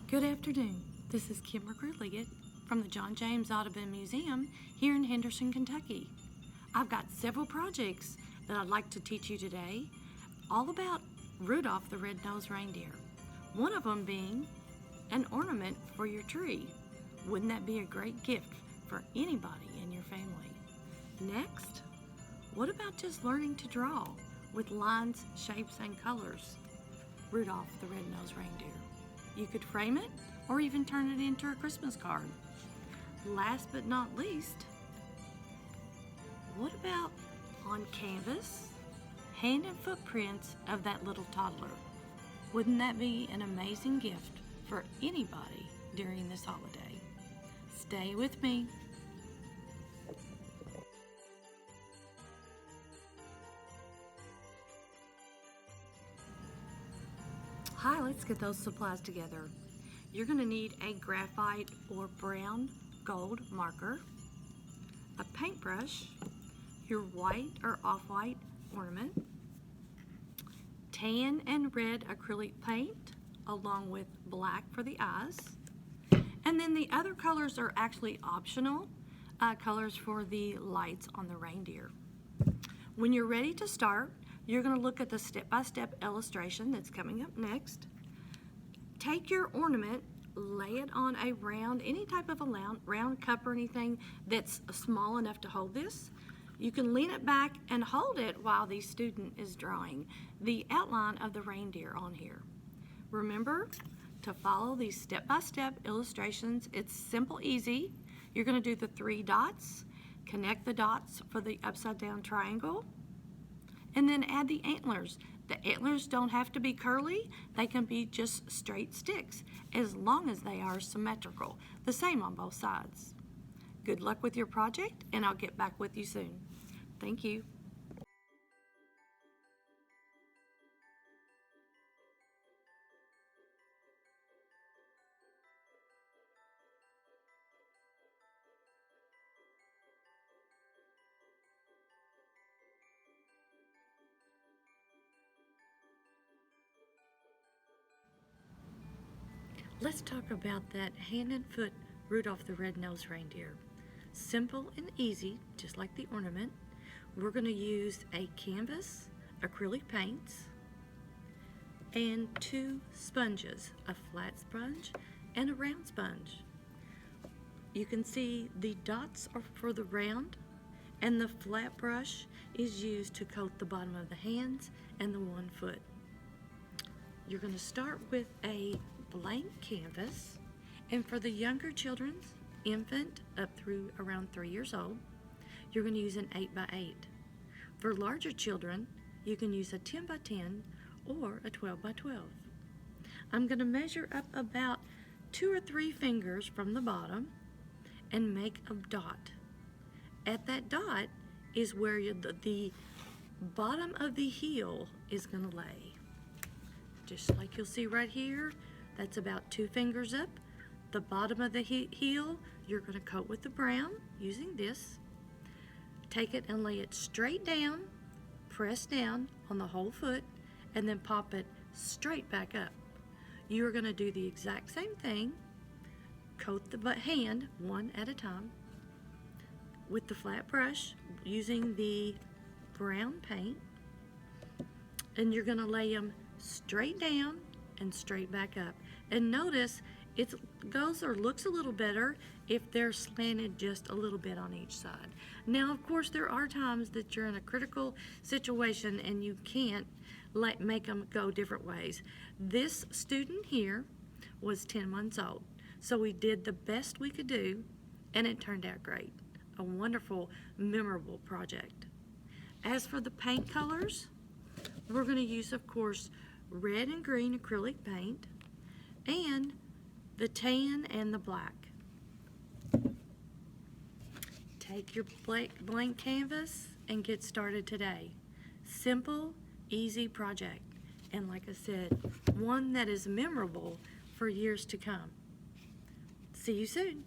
Good afternoon. This is Kim Liggett from the John James Audubon Museum here in Henderson, Kentucky. I've got several projects that I'd like to teach you today, all about Rudolph the red-nosed reindeer. One of them being an ornament for your tree. Wouldn't that be a great gift for anybody in your family? Next, what about just learning to draw with lines, shapes, and colors? Rudolph the red-nosed reindeer. You could frame it or even turn it into a Christmas card. Last but not least, what about on canvas, hand and footprints of that little toddler? Wouldn't that be an amazing gift for anybody during this holiday? Stay with me. Hi, let's get those supplies together. You're going to need a graphite or brown gold marker, a paintbrush, your white or off-white ornament, tan and red acrylic paint along with black for the eyes, and then the other colors are actually optional colors for the lights on the reindeer. When you're ready to start, you're going to look at the step-by-step illustration that's coming up next. Take your ornament, lay it on a round, any type of a round cup or anything that's small enough to hold this. You can lean it back and hold it while the student is drawing the outline of the reindeer on here. Remember to follow these step-by-step illustrations. It's simple, easy. You're going to do the 3 dots, connect the dots for the upside-down triangle, and then add the antlers. The antlers don't have to be curly. They can be just straight sticks as long as they are symmetrical. The same on both sides. Good luck with your project, and I'll get back with you soon. Thank you. Let's talk about that hand and foot Rudolph the red-nosed reindeer. Simple and easy, just like the ornament. We're going to use a canvas, acrylic paints, and 2 sponges, a flat sponge and a round sponge. You can see the dots are for the round, and the flat brush is used to coat the bottom of the hands and the one foot. You're going to start with a blank canvas, and for the younger children, infant up through around 3 years old, you're going to use an 8x8. For larger children, you can use a 10x10 or a 12x12. I'm going to measure up about 2 or 3 fingers from the bottom and make a dot. At that dot is where the bottom of the heel is going to lay. Just like you'll see right here, that's about 2 fingers up. The bottom of the heel, you're going to coat with the brown using this. Take it and lay it straight down, press down on the whole foot, and then pop it straight back up. You're going to do the exact same thing. Coat the hand one at a time with the flat brush using the brown paint, and you're going to lay them straight down and straight back up. And notice it goes or looks a little better if they're slanted just a little bit on each side. Now, of course, there are times that you're in a critical situation and you can't make them go different ways. This student here was 10 months old, so we did the best we could do, and it turned out great. A wonderful, memorable project. As for the paint colors, we're going to use, of course, red and green acrylic paint and the tan and the black. Take your blank canvas and get started today. Simple, easy project, and like I said, one that is memorable for years to come. See you soon.